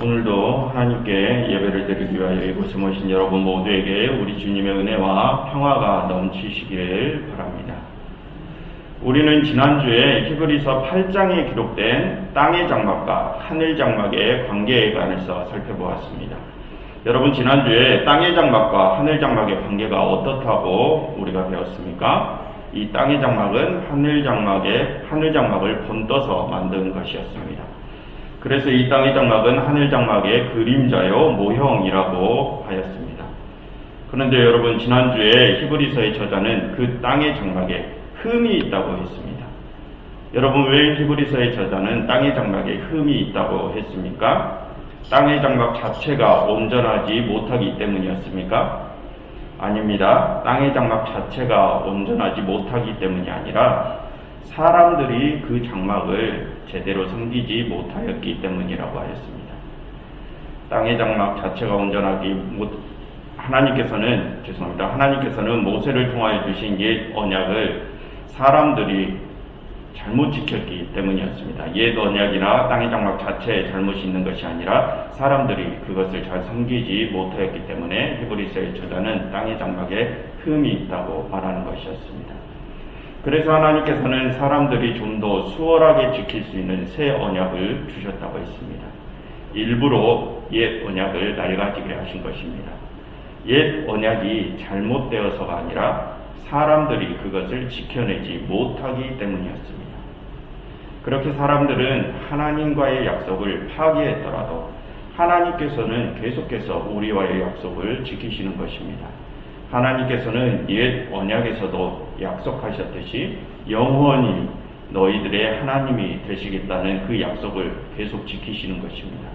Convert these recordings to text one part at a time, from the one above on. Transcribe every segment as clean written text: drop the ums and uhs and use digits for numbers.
오늘도 하나님께 예배를 드리기 위하여 이곳에 모신 여러분 모두에게 우리 주님의 은혜와 평화가 넘치시길 바랍니다. 우리는 지난주에 히브리서 8장에 기록된 땅의 장막과 하늘 장막의 관계에 관해서 살펴보았습니다. 여러분, 지난주에 땅의 장막과 하늘 장막의 관계가 어떻다고 우리가 배웠습니까? 이 땅의 장막은 하늘 장막을 번떠서 만든 것이었습니다. 그래서 이 땅의 장막은 하늘 장막의 그림자요 모형이라고 하였습니다. 그런데 여러분, 지난주에 히브리서의 저자는 그 땅의 장막에 흠이 있다고 했습니다. 여러분, 왜 히브리서의 저자는 땅의 장막에 흠이 있다고 했습니까? 땅의 장막 자체가 온전하지 못하기 때문이었습니까? 아닙니다. 땅의 장막 자체가 온전하지 못하기 때문이 아니라 사람들이 그 장막을 제대로 섬기지 못하였기 때문이라고 하였습니다. 땅의 장막 자체가 온전하기 하나님께서는 모세를 통하여 주신 옛 언약을 사람들이 잘못 지켰기 때문이었습니다. 옛 언약이나 땅의 장막 자체에 잘못이 있는 것이 아니라 사람들이 그것을 잘 섬기지 못하였기 때문에 히브리서의 저자는 땅의 장막에 흠이 있다고 말하는 것이었습니다. 그래서 하나님께서는 사람들이 좀 더 수월하게 지킬 수 있는 새 언약을 주셨다고 했습니다. 일부러 옛 언약을 낡아지게 하신 것입니다. 옛 언약이 잘못되어서가 아니라 사람들이 그것을 지켜내지 못하기 때문이었습니다. 그렇게 사람들은 하나님과의 약속을 파기했더라도 하나님께서는 계속해서 우리와의 약속을 지키시는 것입니다. 하나님께서는 옛 언약에서도 약속하셨듯이 영원히 너희들의 하나님이 되시겠다는 그 약속을 계속 지키시는 것입니다.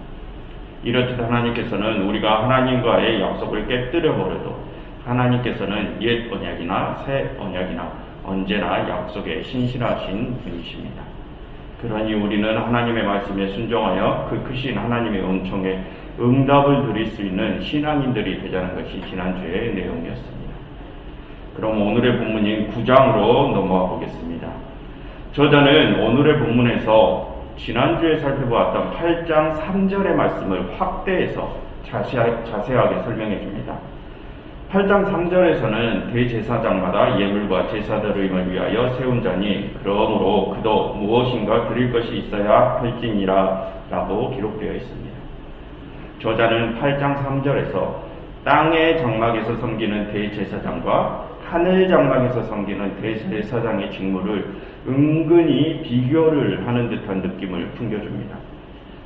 이렇듯 하나님께서는 우리가 하나님과의 약속을 깨뜨려버려도 하나님께서는 옛 언약이나 새 언약이나 언제나 약속에 신실하신 분이십니다. 그러니 우리는 하나님의 말씀에 순종하여 그 크신 하나님의 은총에 응답을 드릴 수 있는 신앙인들이 되자는 것이 지난주의 내용이었습니다. 그럼 오늘의 본문인 9장으로 넘어가 보겠습니다. 저자는 오늘의 본문에서 지난주에 살펴보았던 8장 3절의 말씀을 확대해서 자세하게 설명해 줍니다. 8장 3절에서는 대제사장마다 예물과 제사드림을 위하여 세운 자니 그러므로 그도 무엇인가 드릴 것이 있어야 할지니라 라고 기록되어 있습니다. 저자는 8장 3절에서 땅의 장막에서 섬기는 대제사장과 하늘 장막에서 섬기는 대제사장의 직무를 은근히 비교를 하는 듯한 느낌을 풍겨줍니다.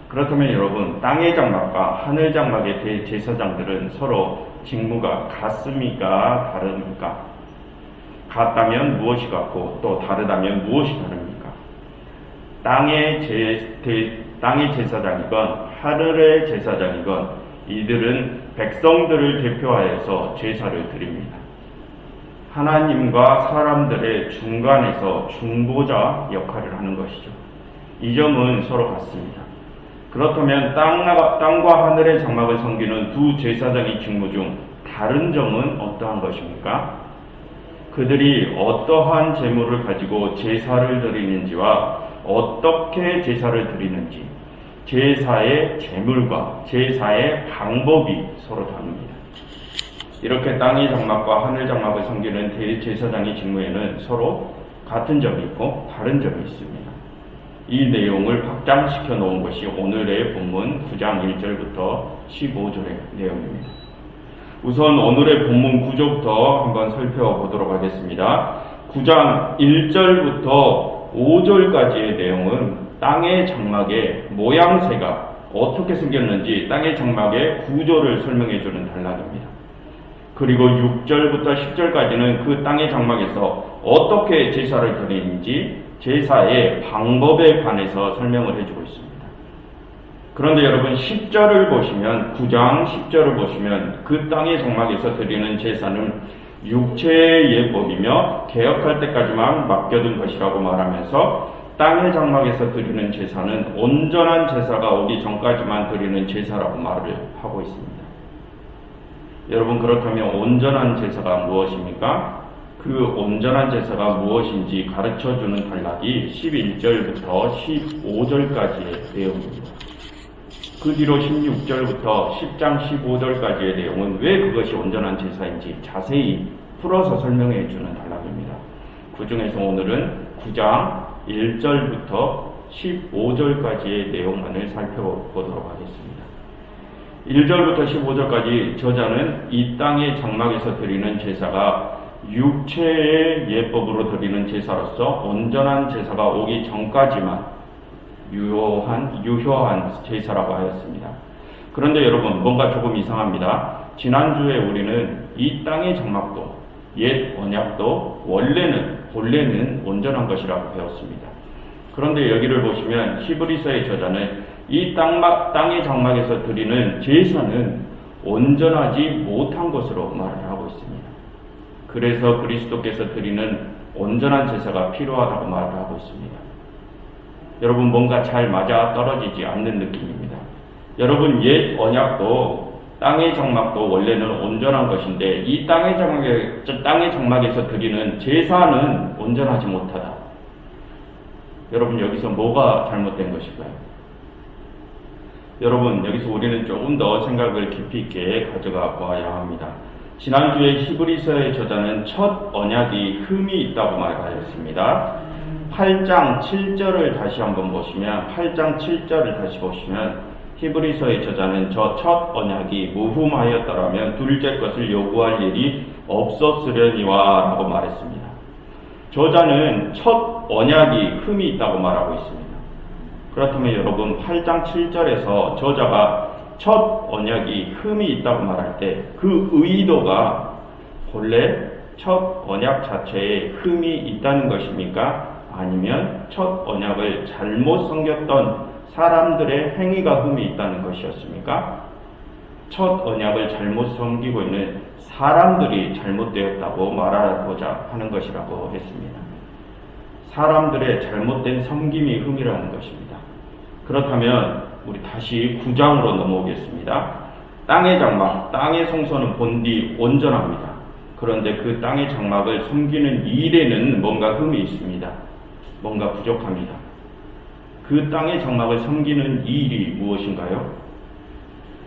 그렇다면 여러분, 땅의 장막과 하늘 장막의 대제사장들은 서로 직무가 같습니까? 다릅니까? 같다면 무엇이 같고 또 다르다면 무엇이 다릅니까? 땅의 제사장이건 하늘의 제사장이건 이들은 백성들을 대표하여서 제사를 드립니다. 하나님과 사람들의 중간에서 중보자 역할을 하는 것이죠. 이 점은 서로 같습니다. 그렇다면 땅과 하늘의 장막을 섬기는 두 제사장의 직무 중 다른 점은 어떠한 것입니까? 그들이 어떠한 제물을 가지고 제사를 드리는지와 어떻게 제사를 드리는지, 제사의 제물과 제사의 방법이 서로 다릅니다. 이렇게 땅의 장막과 하늘 장막을 섬기는 대제사장의 직무에는 서로 같은 점이 있고 다른 점이 있습니다. 이 내용을 확장시켜 놓은 것이 오늘의 본문 9장 1절부터 15절의 내용입니다. 우선 오늘의 본문 구조부터 한번 살펴보도록 하겠습니다. 9장 1절부터 5절까지의 내용은 땅의 장막의 모양새가 어떻게 생겼는지 땅의 장막의 구조를 설명해주는 단락입니다. 그리고 6절부터 10절까지는 그 땅의 장막에서 어떻게 제사를 드리는지 제사의 방법에 관해서 설명을 해주고 있습니다. 그런데 여러분, 10절을 보시면 9장 10절을 보시면 그 땅의 장막에서 드리는 제사는 육체의 예법이며 개혁할 때까지만 맡겨둔 것이라고 말하면서 땅의 장막에서 드리는 제사는 온전한 제사가 오기 전까지만 드리는 제사라고 말을 하고 있습니다. 여러분, 그렇다면 온전한 제사가 무엇입니까? 그 온전한 제사가 무엇인지 가르쳐주는 단락이 11절부터 15절까지의 내용입니다. 그 뒤로 16절부터 10장 15절까지의 내용은 왜 그것이 온전한 제사인지 자세히 풀어서 설명해 주는 단락입니다. 그 중에서 오늘은 9장 1절부터 15절까지의 내용만을 살펴보도록 하겠습니다. 1절부터 15절까지 저자는 이 땅의 장막에서 드리는 제사가 육체의 예법으로 드리는 제사로서 온전한 제사가 오기 전까지만 유효한 제사라고 하였습니다. 그런데 여러분, 뭔가 조금 이상합니다. 지난주에 우리는 이 땅의 장막도 옛 언약도 본래는 온전한 것이라고 배웠습니다. 그런데 여기를 보시면 히브리서의 저자는 이 땅의 장막에서 드리는 제사는 온전하지 못한 것으로 말을 하고 있습니다. 그래서 그리스도께서 드리는 온전한 제사가 필요하다고 말을 하고 있습니다. 여러분, 뭔가 잘 맞아 떨어지지 않는 느낌입니다. 여러분, 옛 언약도 땅의 장막도 원래는 온전한 것인데 이 땅의 장막에서 드리는 제사는 온전하지 못하다. 여러분, 여기서 뭐가 잘못된 것일까요? 여러분, 여기서 우리는 조금 더 생각을 깊이 있게 가져가 보아야 합니다. 지난주에 히브리서의 저자는 첫 언약이 흠이 있다고 말하였습니다. 8장 7절을 다시 한번 보시면, 8장 7절을 다시 보시면 히브리서의 저자는 저 첫 언약이 무흠하였더라면 둘째 것을 요구할 일이 없었으려니와 라고 말했습니다. 저자는 첫 언약이 흠이 있다고 말하고 있습니다. 그렇다면 여러분, 8장 7절에서 저자가 첫 언약이 흠이 있다고 말할 때 그 의도가 본래 첫 언약 자체에 흠이 있다는 것입니까? 아니면 첫 언약을 잘못 섬겼던 사람들의 행위가 흠이 있다는 것이었습니까? 첫 언약을 잘못 섬기고 있는 사람들이 잘못되었다고 말하고자 하는 것이라고 했습니다. 사람들의 잘못된 섬김이 흠이라는 것입니다. 그렇다면 우리 다시 9장으로 넘어오겠습니다. 땅의 장막, 땅의 성소는 본디 온전합니다. 그런데 그 땅의 장막을 섬기는 일에는 뭔가 흠이 있습니다. 뭔가 부족합니다. 그 땅의 장막을 섬기는 일이 무엇인가요?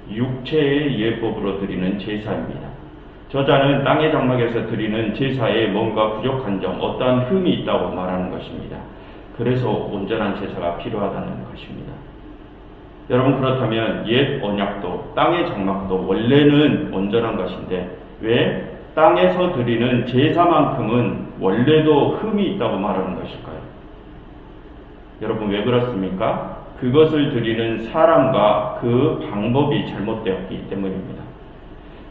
육체의 예법으로 드리는 제사입니다. 저자는 땅의 장막에서 드리는 제사에 뭔가 부족한 점, 어떠한 흠이 있다고 말하는 것입니다. 그래서 온전한 제사가 필요하다는 것입니다. 여러분, 그렇다면 옛 언약도 땅의 장막도 원래는 온전한 것인데 왜 땅에서 드리는 제사만큼은 원래도 흠이 있다고 말하는 것일까요? 여러분, 왜 그렇습니까? 그것을 드리는 사람과 그 방법이 잘못되었기 때문입니다.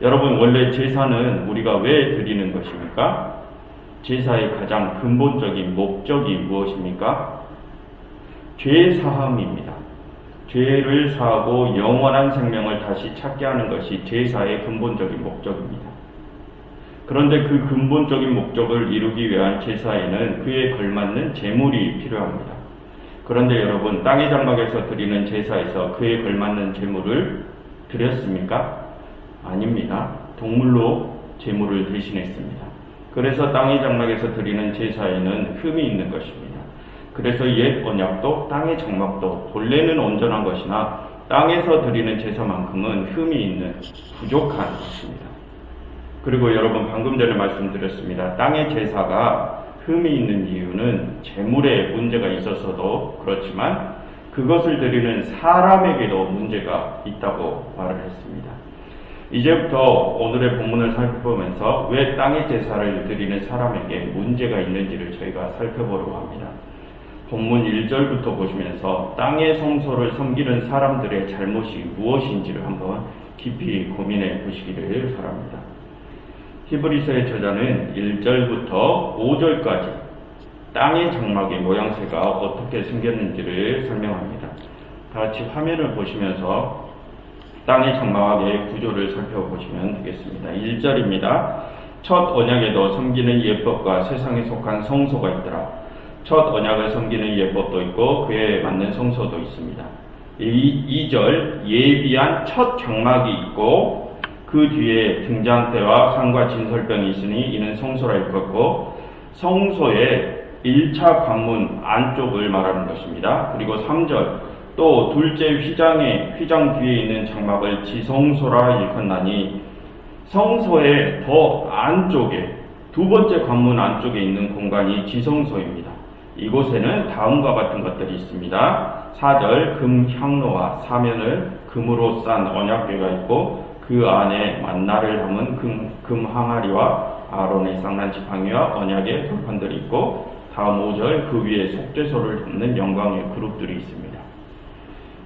여러분, 원래 제사는 우리가 왜 드리는 것입니까? 제사의 가장 근본적인 목적이 무엇입니까? 죄 사함입니다. 죄를 사하고 영원한 생명을 다시 찾게 하는 것이 제사의 근본적인 목적입니다. 그런데 그 근본적인 목적을 이루기 위한 제사에는 그에 걸맞는 제물이 필요합니다. 그런데 여러분, 땅의 장막에서 드리는 제사에서 그에 걸맞는 제물을 드렸습니까? 아닙니다. 동물로 제물을 대신했습니다. 그래서 땅의 장막에서 드리는 제사에는 흠이 있는 것입니다. 그래서 옛 언약도 땅의 장막도 본래는 온전한 것이나 땅에서 드리는 제사만큼은 흠이 있는 부족한 것입니다. 그리고 여러분, 방금 전에 말씀드렸습니다. 땅의 제사가 흠이 있는 이유는 제물에 문제가 있어서도 그렇지만 그것을 드리는 사람에게도 문제가 있다고 말을 했습니다. 이제부터 오늘의 본문을 살펴보면서 왜 땅의 제사를 드리는 사람에게 문제가 있는지를 저희가 살펴보려고 합니다. 본문 1절부터 보시면서 땅의 성소를 섬기는 사람들의 잘못이 무엇인지를 한번 깊이 고민해 보시기를 바랍니다. 히브리서의 저자는 1절부터 5절까지 땅의 장막의 모양새가 어떻게 생겼는지를 설명합니다. 다 같이 화면을 보시면서 땅의 장막의 구조를 살펴보시면 되겠습니다. 1절입니다. 첫 언약에도 섬기는 예법과 세상에 속한 성소가 있더라. 첫 언약을 섬기는 예법도 있고 그에 맞는 성소도 있습니다. 2절 예비한 첫 장막이 있고 그 뒤에 등잔대와 상과 진설병이 있으니 이는 성소라 일컫고 성소의 1차 관문 안쪽을 말하는 것입니다. 그리고 3절 또 둘째 휘장 뒤에 있는 장막을 지성소라 일컫나니 성소의 더 안쪽에 두 번째 관문 안쪽에 있는 공간이 지성소입니다. 이곳에는 다음과 같은 것들이 있습니다. 4절 금 향로와 사면을 금으로 싼 언약궤가 있고 그 안에 만나를 담은 금 항아리와 아론의 쌍난 지팡이와 언약의 돌판들이 있고 다음 5절 그 위에 속죄소를 담는 영광의 그룹들이 있습니다.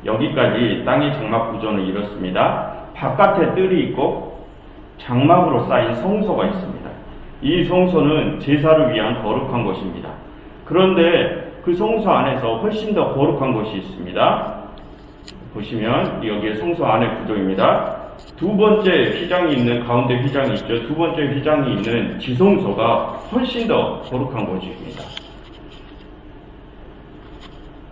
여기까지 땅의 장막 구조는 이렇습니다. 바깥에 뜰이 있고 장막으로 쌓인 성소가 있습니다. 이 성소는 제사를 위한 거룩한 곳입니다. 그런데 그 성소 안에서 훨씬 더 거룩한 곳이 있습니다. 보시면 여기에 성소 안의 구조입니다. 두 번째 휘장이 있는 가운데 휘장이 있죠. 두 번째 휘장이 있는 지성소가 훨씬 더 거룩한 곳입니다.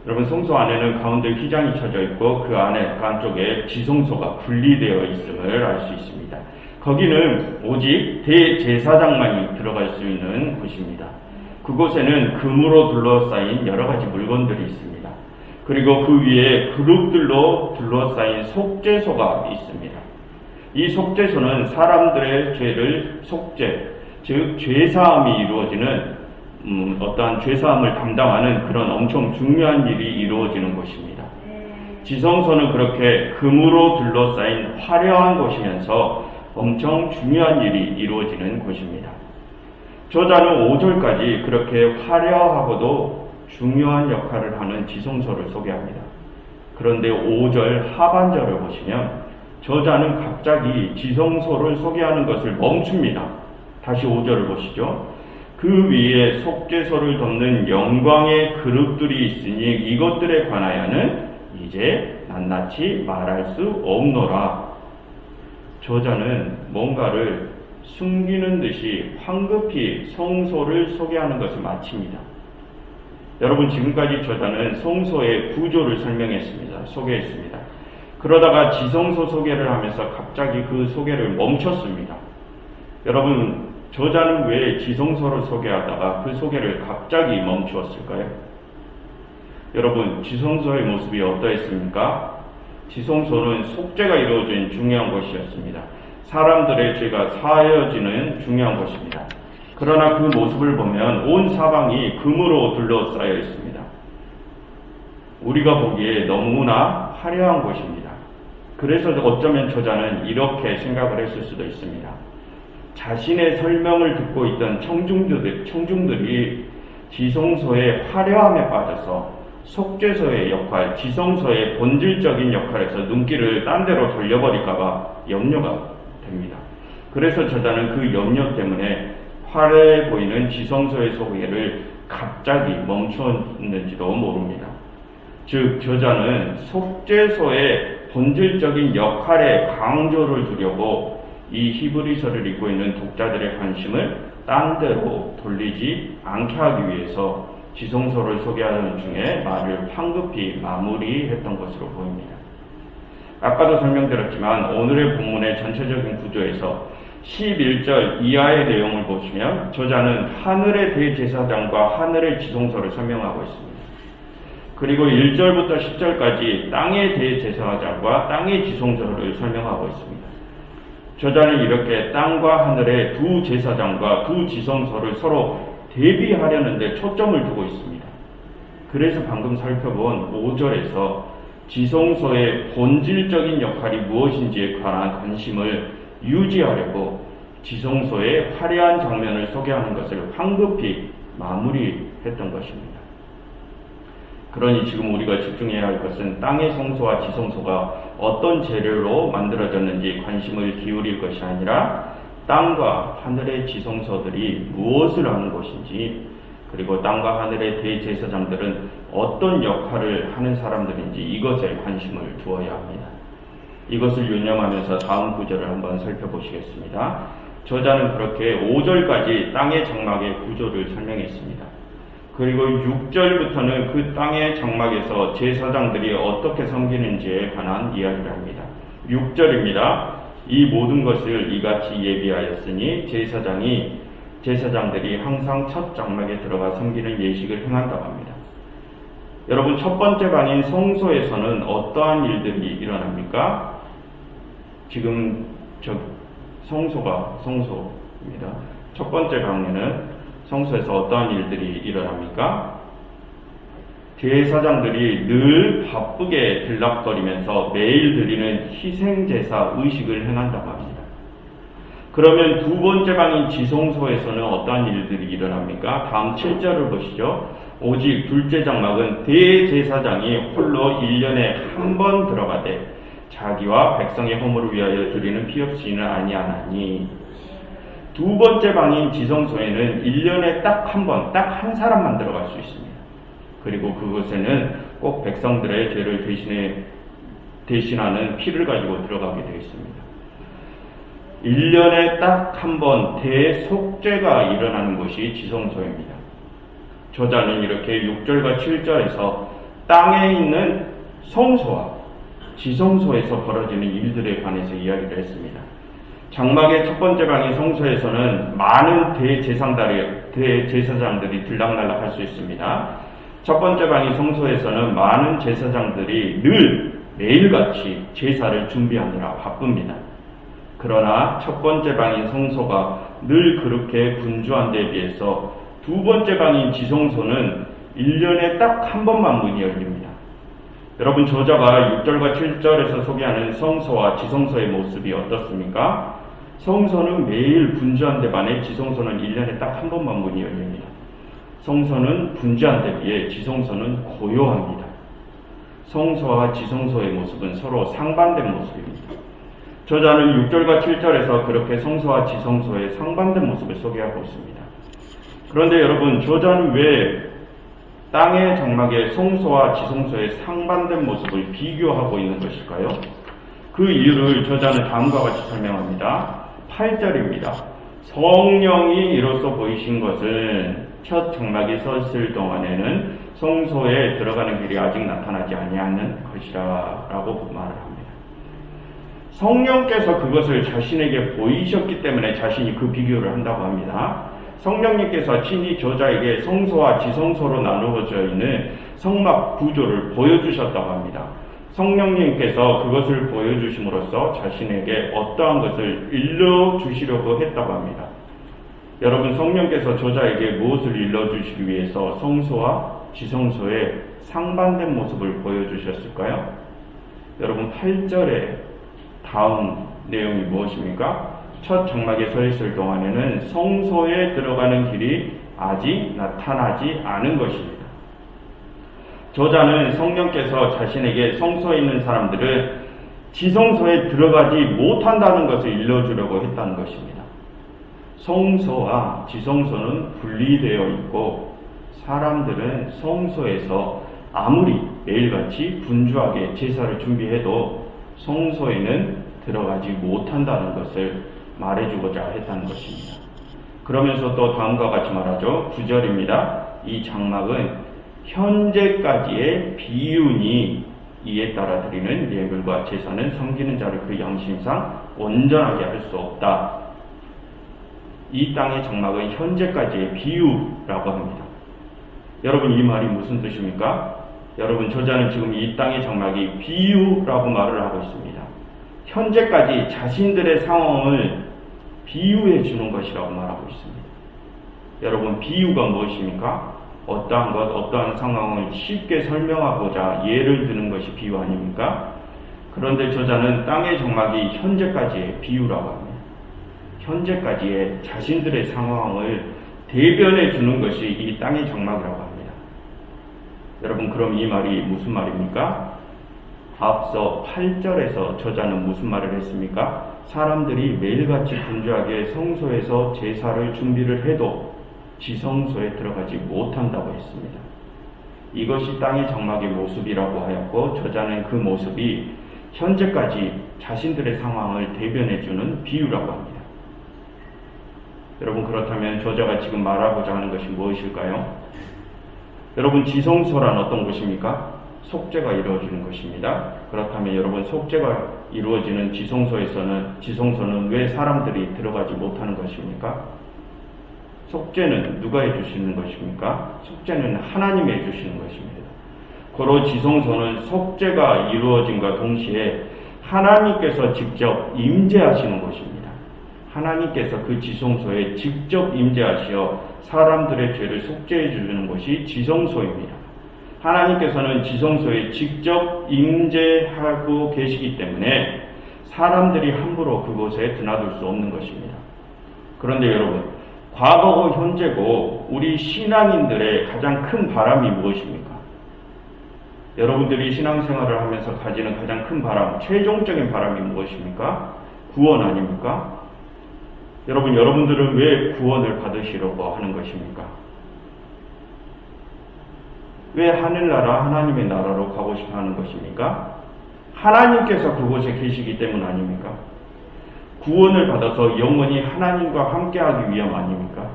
여러분 성소 안에는 가운데 휘장이 쳐져 있고 그 안쪽에 지성소가 분리되어 있음을 알 수 있습니다. 거기는 오직 대제사장만이 들어갈 수 있는 곳입니다. 그곳에는 금으로 둘러싸인 여러 가지 물건들이 있습니다. 그리고 그 위에 그룹들로 둘러싸인 속죄소가 있습니다. 이 속죄소는 사람들의 죄를 속죄, 즉 죄사함이 이루어지는 어떠한 죄사함을 담당하는 그런 엄청 중요한 일이 이루어지는 곳입니다. 지성소는 그렇게 금으로 둘러싸인 화려한 곳이면서 엄청 중요한 일이 이루어지는 곳입니다. 저자는 5절까지 그렇게 화려하고도 중요한 역할을 하는 지성소를 소개합니다. 그런데 5절 하반절을 보시면 저자는 갑자기 지성소를 소개하는 것을 멈춥니다. 다시 5절을 보시죠. 그 위에 속죄소를 덮는 영광의 그룹들이 있으니 이것들에 관하여는 이제 낱낱이 말할 수 없노라. 저자는 뭔가를 숨기는 듯이 황급히 성소를 소개하는 것을 마칩니다. 여러분 지금까지 저자는 성소의 구조를 소개했습니다. 그러다가 지성소 소개를 하면서 갑자기 그 소개를 멈췄습니다. 여러분 저자는 왜 지성소를 소개하다가 그 소개를 갑자기 멈추었을까요? 여러분 지성소의 모습이 어떠했습니까? 지성소는 속죄가 이루어진 중요한 곳이었습니다. 사람들의 죄가 사하여지는 중요한 곳입니다. 그러나 그 모습을 보면 온 사방이 금으로 둘러싸여 있습니다. 우리가 보기에 너무나 화려한 곳입니다. 그래서 어쩌면 저자는 이렇게 생각을 했을 수도 있습니다. 자신의 설명을 듣고 있던 청중들이 지성소의 화려함에 빠져서 속죄소의 역할, 지성소의 본질적인 역할에서 눈길을 딴 데로 돌려버릴까봐 염려가 됩니다. 그래서 저자는 그 염려 때문에 화려해 보이는 지성소의 소개를 갑자기 멈추었는지도 모릅니다. 즉 저자는 속죄소의 본질적인 역할에 강조를 두려고 이 히브리서를 읽고 있는 독자들의 관심을 딴 데로 돌리지 않게 하기 위해서 지성소를 소개하는 중에 말을 황급히 마무리했던 것으로 보입니다. 아까도 설명드렸지만 오늘의 본문의 전체적인 구조에서 11절 이하의 내용을 보시면 저자는 하늘의 대제사장과 하늘의 지성소를 설명하고 있습니다. 그리고 1절부터 10절까지 땅의 대제사장과 땅의 지성소를 설명하고 있습니다. 저자는 이렇게 땅과 하늘의 두 제사장과 두 지성소를 서로 대비하려는 데 초점을 두고 있습니다. 그래서 방금 살펴본 5절에서 지성소의 본질적인 역할이 무엇인지에 관한 관심을 유지하려고 지성소의 화려한 장면을 소개하는 것을 황급히 마무리했던 것입니다. 그러니 지금 우리가 집중해야 할 것은 땅의 성소와 지성소가 어떤 재료로 만들어졌는지 관심을 기울일 것이 아니라 땅과 하늘의 지성소들이 무엇을 하는 것인지, 그리고 땅과 하늘의 대제사장들은 어떤 역할을 하는 사람들인지 이것에 관심을 두어야 합니다. 이것을 유념하면서 다음 구절을 한번 살펴보시겠습니다. 저자는 그렇게 5절까지 땅의 장막의 구조를 설명했습니다. 그리고 6절부터는 그 땅의 장막에서 제사장들이 어떻게 섬기는지에 관한 이야기를 합니다. 6절입니다. 이 모든 것을 이같이 예비하였으니 제사장들이 항상 첫 장막에 들어가 섬기는 예식을 행한다고 합니다. 여러분 첫 번째 방인 성소에서는 어떠한 일들이 일어납니까? 지금 성소입니다. 첫 번째 방에는 성소에서 어떠한 일들이 일어납니까? 대제사장들이 늘 바쁘게 들락거리면서 매일 드리는 희생제사 의식을 행한다고 합니다. 그러면 두 번째 방인 지성소에서는 어떠한 일들이 일어납니까? 다음 7절을 보시죠. 오직 둘째 장막은 대제사장이 홀로 1년에 한 번 들어가되 자기와 백성의 허물을 위하여 드리는 피 없이는 아니하나니. 두 번째 방인 지성소에는 1년에 딱 한 번, 딱 한 사람만 들어갈 수 있습니다. 그리고 그곳에는 꼭 백성들의 죄를 대신하는 피를 가지고 들어가게 되어 있습니다. 1년에 딱 한 번 대속죄가 일어나는 곳이 지성소입니다. 저자는 이렇게 6절과 7절에서 땅에 있는 성소와 지성소에서 벌어지는 일들에 관해서 이야기를 했습니다. 장막의 첫 번째 방인 성소에서는 많은 대제사장들이 들락날락 할 수 있습니다. 첫 번째 방인 성소에서는 많은 제사장들이 늘 매일같이 제사를 준비하느라 바쁩니다. 그러나 첫 번째 방인 성소가 늘 그렇게 분주한 데에 비해서 두 번째 방인 지성소는 1년에 딱 한 번만 문이 열립니다. 여러분 저자가 6절과 7절에서 소개하는 성소와 지성소의 모습이 어떻습니까? 성소는 매일 분주한 데 반해 지성소는 1년에 딱 한 번만 문이 열립니다. 성소는 분주한 데 비해 지성소는 고요합니다. 성소와 지성소의 모습은 서로 상반된 모습입니다. 저자는 6절과 7절에서 그렇게 성소와 지성소의 상반된 모습을 소개하고 있습니다. 그런데 여러분 저자는 왜 땅의 장막의 성소와 지성소의 상반된 모습을 비교하고 있는 것일까요? 그 이유를 저자는 다음과 같이 설명합니다. 8절입니다. 성령이 이로써 보이신 것은 첫 장막이 서 있을 동안에는 성소에 들어가는 길이 아직 나타나지 아니하는 것이라 라고 말을 합니다. 성령께서 그것을 자신에게 보이셨기 때문에 자신이 그 비교를 한다고 합니다. 성령님께서 친히 저자에게 성소와 지성소로 나누어져 있는 성막 구조를 보여주셨다고 합니다. 성령님께서 그것을 보여주심으로써 자신에게 어떠한 것을 일러주시려고 했다고 합니다. 여러분 성령께서 저자에게 무엇을 일러주시기 위해서 성소와 지성소의 상반된 모습을 보여주셨을까요? 여러분 8절에 다음 내용이 무엇입니까? 첫 장막에 서 있을 동안에는 성소에 들어가는 길이 아직 나타나지 않은 것입니다. 저자는 성령께서 자신에게 성소에 있는 사람들을 지성소에 들어가지 못한다는 것을 일러주려고 했다는 것입니다. 성소와 지성소는 분리되어 있고 사람들은 성소에서 아무리 매일같이 분주하게 제사를 준비해도 성소에는 들어가지 못한다는 것을 말해주고자 했다는 것입니다. 그러면서 또 다음과 같이 말하죠. 9절입니다. 이 장막은 현재까지의 비유니 이에 따라 드리는 예물과 제사는 섬기는 자를 그 양심상 온전하게 할 수 없다. 이 땅의 장막은 현재까지의 비유라고 합니다. 여러분 이 말이 무슨 뜻입니까? 여러분 저자는 지금 이 땅의 장막이 비유라고 말을 하고 있습니다. 현재까지 자신들의 상황을 비유해 주는 것이라고 말하고 있습니다. 여러분 비유가 무엇입니까? 어떠한 것, 어떠한 상황을 쉽게 설명하고자 예를 드는 것이 비유 아닙니까? 그런데 저자는 땅의 장막이 현재까지의 비유라고 합니다. 현재까지의 자신들의 상황을 대변해 주는 것이 이 땅의 장막이라고 합니다. 여러분 그럼 이 말이 무슨 말입니까? 앞서 8절에서 저자는 무슨 말을 했습니까? 사람들이 매일같이 분주하게 성소에서 제사를 준비를 해도 지성소에 들어가지 못한다고 했습니다. 이것이 땅의 장막의 모습이라고 하였고 저자는 그 모습이 현재까지 자신들의 상황을 대변해주는 비유라고 합니다. 여러분 그렇다면 저자가 지금 말하고자 하는 것이 무엇일까요? 여러분 지성소란 어떤 곳입니까? 속죄가 이루어지는 것입니다. 그렇다면 여러분 속죄가 이루어지는 지성소는 왜 사람들이 들어가지 못하는 것입니까? 속죄는 누가 해주시는 것입니까? 속죄는 하나님이 해주시는 것입니다. 거로 지성소는 속죄가 이루어짐과 동시에 하나님께서 직접 임재하시는 곳입니다. 하나님께서 그 지성소에 직접 임재하시어 사람들의 죄를 속죄해 주는 곳이 지성소입니다. 하나님께서는 지성소에 직접 임재하고 계시기 때문에 사람들이 함부로 그곳에 드나들 수 없는 것입니다. 그런데 여러분, 과거고 현재고 우리 신앙인들의 가장 큰 바람이 무엇입니까? 여러분들이 신앙생활을 하면서 가지는 가장 큰 바람, 최종적인 바람이 무엇입니까? 구원 아닙니까? 여러분들은 왜 구원을 받으시려고 하는 것입니까? 왜 하늘나라 하나님의 나라로 가고 싶어 하는 것입니까? 하나님께서 그곳에 계시기 때문 아닙니까? 구원을 받아서 영원히 하나님과 함께하기 위함 아닙니까?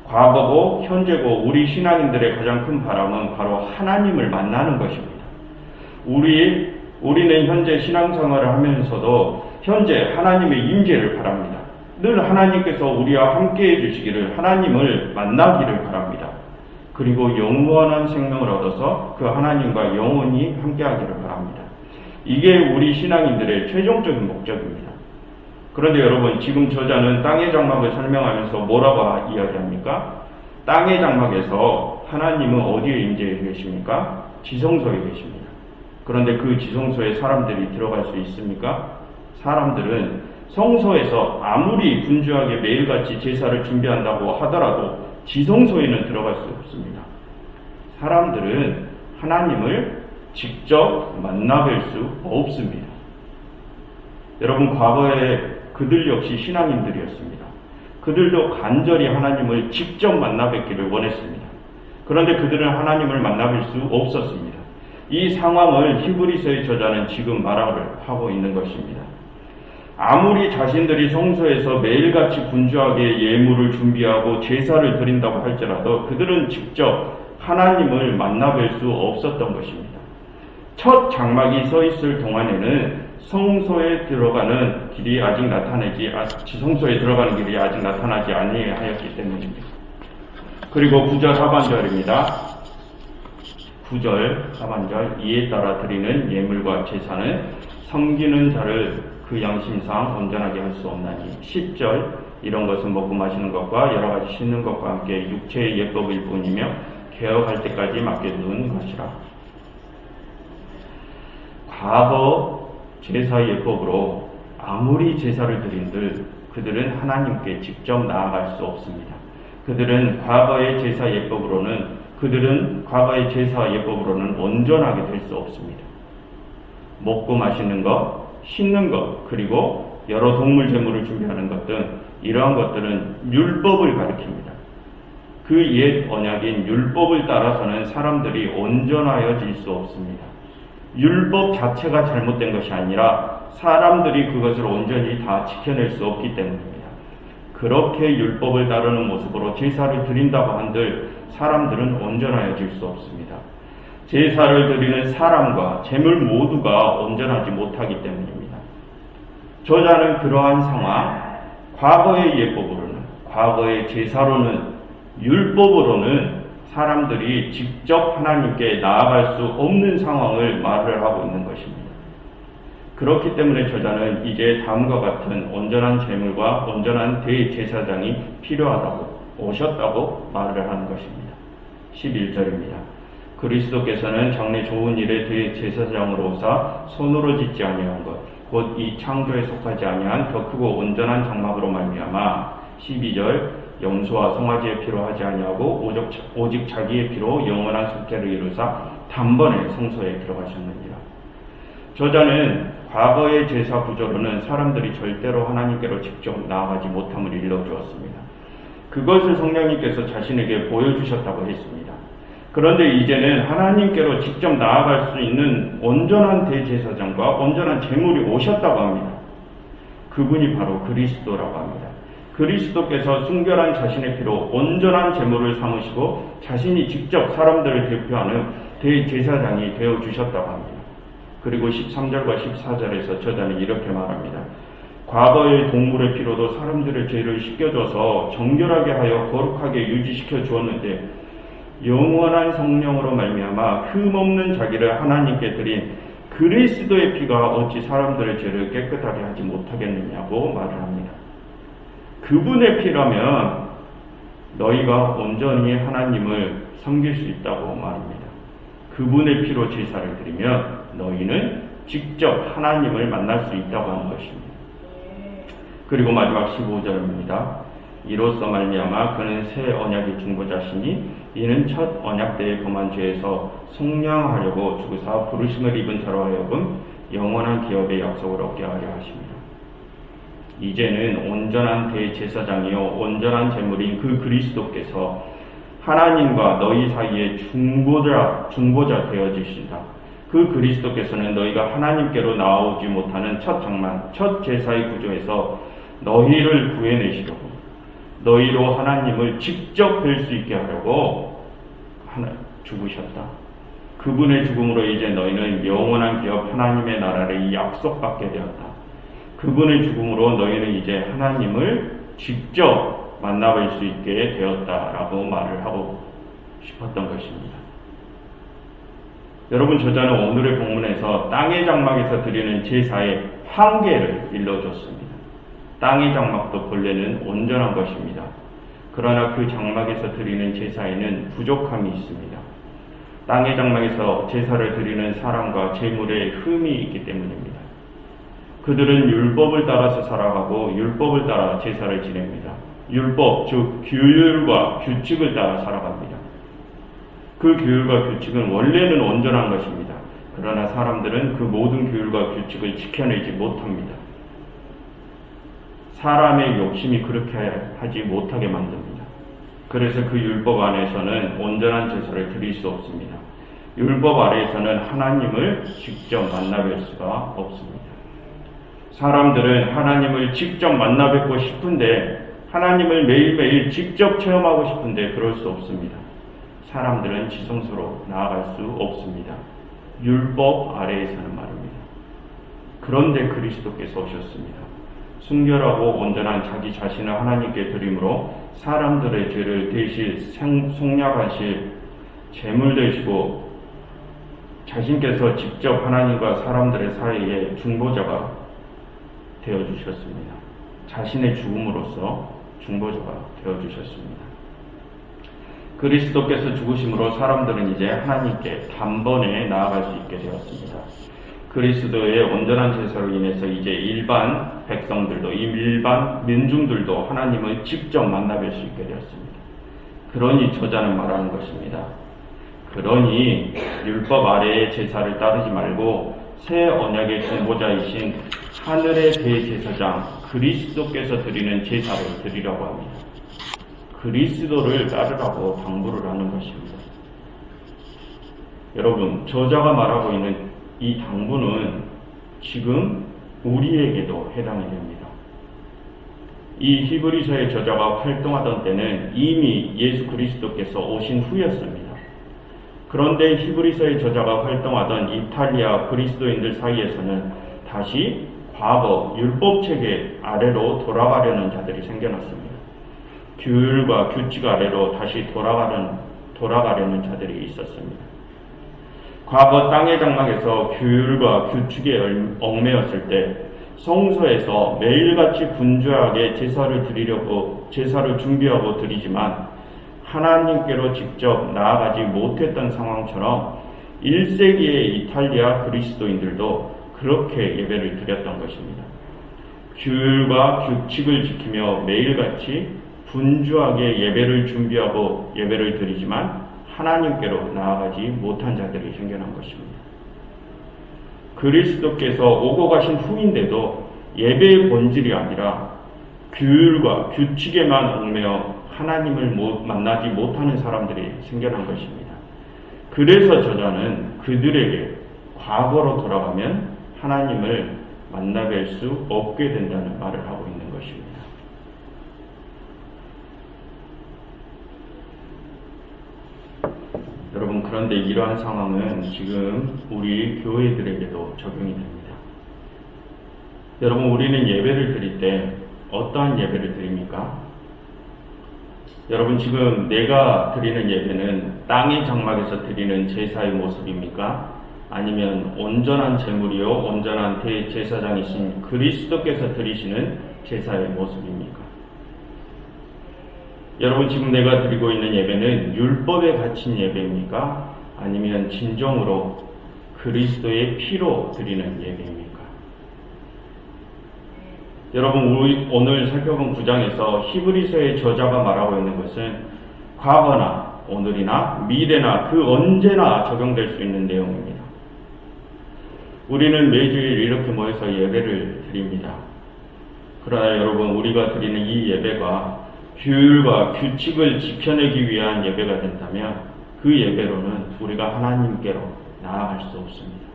과거고 현재고 우리 신앙인들의 가장 큰 바람은 바로 하나님을 만나는 것입니다. 우리는 현재 신앙생활을 하면서도 현재 하나님의 임재를 바랍니다. 늘 하나님께서 우리와 함께해 주시기를, 하나님을 만나기를 바랍니다. 그리고 영원한 생명을 얻어서 그 하나님과 영원히 함께하기를 바랍니다. 이게 우리 신앙인들의 최종적인 목적입니다. 그런데 여러분, 지금 저자는 땅의 장막을 설명하면서 뭐라고 이야기합니까? 땅의 장막에서 하나님은 어디에 임재해 계십니까? 지성소에 계십니다. 그런데 그 지성소에 사람들이 들어갈 수 있습니까? 사람들은 성소에서 아무리 분주하게 매일같이 제사를 준비한다고 하더라도 지성소에는 들어갈 수 없습니다. 사람들은 하나님을 직접 만나뵐 수 없습니다. 여러분, 과거에 그들 역시 신앙인들이었습니다. 그들도 간절히 하나님을 직접 만나뵙기를 원했습니다. 그런데 그들은 하나님을 만나뵐 수 없었습니다. 이 상황을 히브리서의 저자는 지금 말을 하고 있는 것입니다. 아무리 자신들이 성소에서 매일같이 분주하게 예물을 준비하고 제사를 드린다고 할지라도 그들은 직접 하나님을 만나뵐 수 없었던 것입니다. 첫 장막이 서 있을 동안에는 성소에 들어가는 길이 아직 지성소에 들어가는 길이 아직 나타나지 아니하였기 때문입니다. 그리고 9절 하반절입니다. 9절 하반절, 이에 따라 드리는 예물과 제사는 섬기는 자를 그 양심상 온전하게 할 수 없나니. 10절, 이런 것은 먹고 마시는 것과 여러 가지 씻는 것과 함께 육체의 예법일 뿐이며 개혁할 때까지 맡겨두는 것이라. 과거 제사 예법으로 아무리 제사를 드린들 그들은 하나님께 직접 나아갈 수 없습니다. 과거의 제사 예법으로는 온전하게 될 수 없습니다. 먹고 마시는 것, 씻는 것, 그리고 여러 동물 제물을 준비하는 것 등 이러한 것들은 율법을 가리킵니다. 그 옛 언약인 율법을 따라서는 사람들이 온전하여질 수 없습니다. 율법 자체가 잘못된 것이 아니라 사람들이 그것을 온전히 다 지켜낼 수 없기 때문입니다. 그렇게 율법을 따르는 모습으로 제사를 드린다고 한들 사람들은 온전하여질 수 없습니다. 제사를 드리는 사람과 제물 모두가 온전하지 못하기 때문입니다. 저자는 그러한 상황, 과거의 예법으로는, 과거의 제사로는, 율법으로는 사람들이 직접 하나님께 나아갈 수 없는 상황을 말을 하고 있는 것입니다. 그렇기 때문에 저자는 이제 다음과 같은 온전한 제물과 온전한 대제사장이 필요하다고, 오셨다고 말을 하는 것입니다. 11절입니다. 그리스도께서는 장래 좋은 일에 대제사장으로 오사 손으로 짓지 아니한 것, 곧 이 창조에 속하지 아니한 더 크고 온전한 장막으로 말미암아. 12절, 염소와 송아지의 피로 하지 아니하고 오직 자기의 피로 영원한 속죄를 이루사 단번에 성소에 들어가셨느니라. 저자는 과거의 제사 구조로는 사람들이 절대로 하나님께로 직접 나아가지 못함을 일러주었습니다. 그것을 성령님께서 자신에게 보여주셨다고 했습니다. 그런데 이제는 하나님께로 직접 나아갈 수 있는 온전한 대제사장과 온전한 제물이 오셨다고 합니다. 그분이 바로 그리스도라고 합니다. 그리스도께서 순결한 자신의 피로 온전한 제물을 삼으시고 자신이 직접 사람들을 대표하는 대제사장이 되어주셨다고 합니다. 그리고 13절과 14절에서 저자는 이렇게 말합니다. 과거의 동물의 피로도 사람들의 죄를 씻겨줘서 정결하게 하여 거룩하게 유지시켜 주었는데 영원한 성령으로 말미암아 흠없는 자기를 하나님께 드린 그리스도의 피가 어찌 사람들의 죄를 깨끗하게 하지 못하겠느냐고 말을 합니다. 그분의 피라면 너희가 온전히 하나님을 섬길 수 있다고 말합니다. 그분의 피로 제사를 드리면 너희는 직접 하나님을 만날 수 있다고 하는 것입니다. 그리고 마지막 15절입니다. 이로써 말미암아 그는 새 언약의 중보자시니 이는 첫 언약 때의 범한 죄에서 속량하려고 죽으사 부르심을 입은 자로 하여금 영원한 기업의 약속을 얻게 하려 하십니다. 이제는 온전한 대제사장이요 온전한 제물인 그 그리스도께서 하나님과 너희 사이에 중보자 되어지신다. 그 그리스도께서는 너희가 하나님께로 나아오지 못하는 첫 제사의 구조에서 너희를 구해내시려고 너희로 하나님을 직접 뵐 수 있게 하려고 죽으셨다. 그분의 죽음으로 이제 너희는 영원한 기업 하나님의 나라를 약속받게 되었다. 그분의 죽음으로 너희는 이제 하나님을 직접 만나뵐 수 있게 되었다라고 말을 하고 싶었던 것입니다. 여러분, 저자는 오늘의 본문에서 땅의 장막에서 드리는 제사의 한계를 일러줬습니다. 땅의 장막도 본래는 온전한 것입니다. 그러나 그 장막에서 드리는 제사에는 부족함이 있습니다. 땅의 장막에서 제사를 드리는 사람과 제물에 흠이 있기 때문입니다. 그들은 율법을 따라서 살아가고 율법을 따라 제사를 지냅니다. 율법, 즉 규율과 규칙을 따라 살아갑니다. 그 규율과 규칙은 원래는 온전한 것입니다. 그러나 사람들은 그 모든 규율과 규칙을 지켜내지 못합니다. 사람의 욕심이 그렇게 하지 못하게 만듭니다. 그래서 그 율법 안에서는 온전한 제사를 드릴 수 없습니다. 율법 아래에서는 하나님을 직접 만나뵐 수가 없습니다. 사람들은 하나님을 직접 만나 뵙고 싶은데, 하나님을 매일매일 직접 체험하고 싶은데 그럴 수 없습니다. 사람들은 지성소로 나아갈 수 없습니다. 율법 아래에서는 말입니다. 그런데 그리스도께서 오셨습니다. 순결하고 온전한 자기 자신을 하나님께 드림으로 사람들의 죄를 대신 속량하실 제물 되시고 자신께서 직접 하나님과 사람들의 사이에 중보자가 되어주셨습니다. 자신의 죽음으로써 중보자가 되어주셨습니다. 그리스도께서 죽으심으로 사람들은 이제 하나님께 단번에 나아갈 수 있게 되었습니다. 그리스도의 온전한 제사로 인해서 이제 일반 백성들도, 일반 민중들도 하나님을 직접 만나뵐 수 있게 되었습니다. 그러니 저자는 말하는 것입니다. 그러니 율법 아래의 제사를 따르지 말고 새 언약의 중보자이신 하늘의 대제사장 그리스도께서 드리는 제사를 드리라고 합니다. 그리스도를 따르라고 당부를 하는 것입니다. 여러분, 저자가 말하고 있는 이 당부는 지금 우리에게도 해당이 됩니다. 이 히브리서의 저자가 활동하던 때는 이미 예수 그리스도께서 오신 후였습니다. 그런데 히브리서의 저자가 활동하던 이탈리아 그리스도인들 사이에서는 다시 과거 율법체계 아래로 돌아가려는 자들이 생겨났습니다. 규율과 규칙 아래로 다시 돌아가려는 자들이 있었습니다. 과거 땅의 장막에서 규율과 규칙에 얽매였을 때 성소에서 매일같이 분주하게 제사를 준비하고 드리지만 하나님께로 직접 나아가지 못했던 상황처럼 1세기의 이탈리아 그리스도인들도 그렇게 예배를 드렸던 것입니다. 규율과 규칙을 지키며 매일같이 분주하게 예배를 준비하고 예배를 드리지만 하나님께로 나아가지 못한 자들이 생겨난 것입니다. 그리스도께서 오고 가신 후인데도 예배의 본질이 아니라 규율과 규칙에만 얽매여 하나님을 만나지 못하는 사람들이 생겨난 것입니다. 그래서 저자는 그들에게 과거로 돌아가면 하나님을 만나뵐 수 없게 된다는 말을 하고 있는 것입니다. 여러분, 그런데 이러한 상황은 지금 우리 교회들에게도 적용이 됩니다. 여러분, 우리는 예배를 드릴 때 어떠한 예배를 드립니까? 여러분, 지금 내가 드리는 예배는 땅의 장막에서 드리는 제사의 모습입니까? 아니면 온전한 제물이요 온전한 대제사장이신 그리스도께서 드리시는 제사의 모습입니까? 여러분, 지금 내가 드리고 있는 예배는 율법에 갇힌 예배입니까? 아니면 진정으로 그리스도의 피로 드리는 예배입니까? 여러분, 우리 오늘 살펴본 9장에서 히브리서의 저자가 말하고 있는 것은 과거나 오늘이나 미래나 그 언제나 적용될 수 있는 내용입니다. 우리는 매주일 이렇게 모여서 예배를 드립니다. 그러나 여러분, 우리가 드리는 이 예배가 규율과 규칙을 지켜내기 위한 예배가 된다면 그 예배로는 우리가 하나님께로 나아갈 수 없습니다.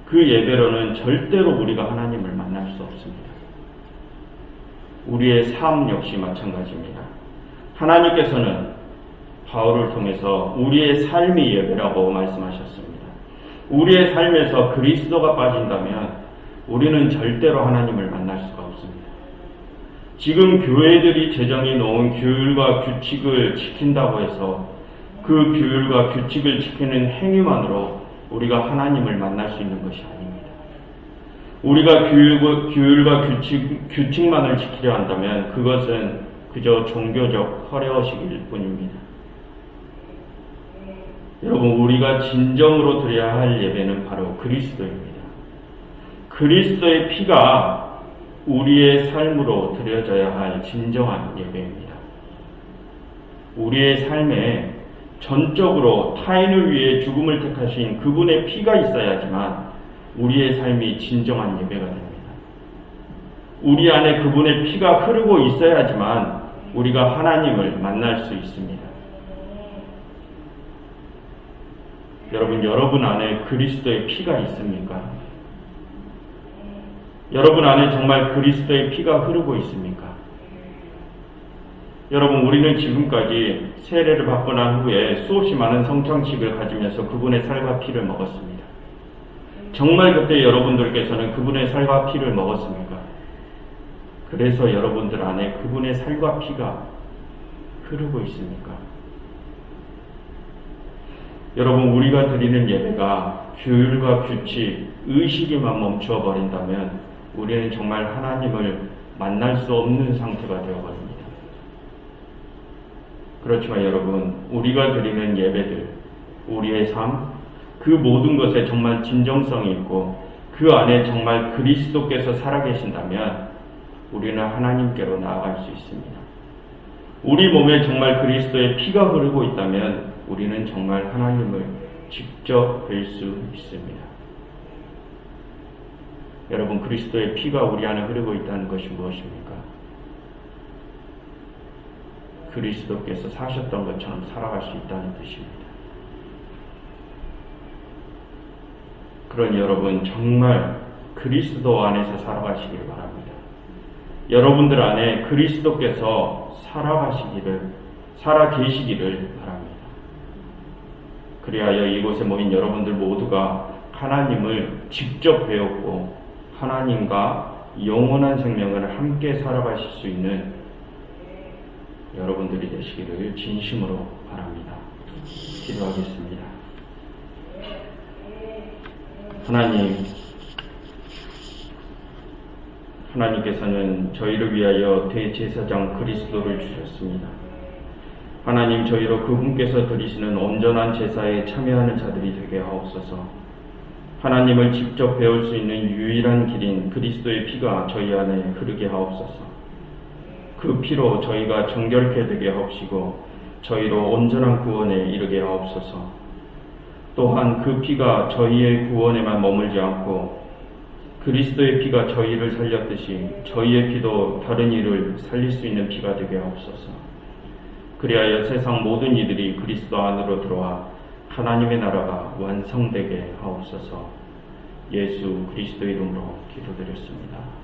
그 예배로는 절대로 우리가 하나님을 만날 수 없습니다. 우리의 삶 역시 마찬가지입니다. 하나님께서는 바울을 통해서 우리의 삶이 예배라고 말씀하셨습니다. 우리의 삶에서 그리스도가 빠진다면 우리는 절대로 하나님을 만날 수가 없습니다. 지금 교회들이 제정해 놓은 규율과 규칙을 지킨다고 해서 그 규율과 규칙을 지키는 행위만으로 우리가 하나님을 만날 수 있는 것이 아닙니다. 우리가 규율과 규칙만을 지키려 한다면 그것은 그저 종교적 허례허식일 뿐입니다. 여러분, 우리가 진정으로 드려야 할 예배는 바로 그리스도입니다. 그리스도의 피가 우리의 삶으로 드려져야 할 진정한 예배입니다. 우리의 삶에 전적으로 타인을 위해 죽음을 택하신 그분의 피가 있어야지만 우리의 삶이 진정한 예배가 됩니다. 우리 안에 그분의 피가 흐르고 있어야지만 우리가 하나님을 만날 수 있습니다. 여러분 안에 그리스도의 피가 있습니까? 여러분 안에 정말 그리스도의 피가 흐르고 있습니까? 여러분, 우리는 지금까지 세례를 받고 난 후에 수없이 많은 성찬식을 가지면서 그분의 살과 피를 먹었습니다. 정말 그때 여러분들께서는 그분의 살과 피를 먹었습니까? 그래서 여러분들 안에 그분의 살과 피가 흐르고 있습니까? 여러분, 우리가 드리는 예배가 규율과 규칙, 의식에만 멈추어 버린다면 우리는 정말 하나님을 만날 수 없는 상태가 되어버립니다. 그렇지만 여러분, 우리가 드리는 예배들, 우리의 삶, 그 모든 것에 정말 진정성이 있고 그 안에 정말 그리스도께서 살아계신다면 우리는 하나님께로 나아갈 수 있습니다. 우리 몸에 정말 그리스도의 피가 흐르고 있다면 우리는 정말 하나님을 직접 뵐 수 있습니다. 여러분, 그리스도의 피가 우리 안에 흐르고 있다는 것이 무엇입니까? 그리스도께서 사셨던 것처럼 살아갈 수 있다는 뜻입니다. 그러니 여러분, 정말 그리스도 안에서 살아가시길 바랍니다. 여러분들 안에 그리스도께서 살아계시기를 바랍니다. 그리하여 이곳에 모인 여러분들 모두가 하나님을 직접 배웠고 하나님과 영원한 생명을 함께 살아가실 수 있는 여러분들이 되시기를 진심으로 바랍니다. 기도하겠습니다. 하나님께서는 저희를 위하여 대제사장 그리스도를 주셨습니다. 하나님, 저희로 그분께서 드리시는 온전한 제사에 참여하는 자들이 되게 하옵소서. 하나님을 직접 배울 수 있는 유일한 길인 그리스도의 피가 저희 안에 흐르게 하옵소서. 그 피로 저희가 정결케 되게 하옵시고 저희로 온전한 구원에 이르게 하옵소서. 또한 그 피가 저희의 구원에만 머물지 않고 그리스도의 피가 저희를 살렸듯이 저희의 피도 다른 이를 살릴 수 있는 피가 되게 하옵소서. 그리하여 세상 모든 이들이 그리스도 안으로 들어와 하나님의 나라가 완성되게 하옵소서. 예수 그리스도 이름으로 기도드렸습니다.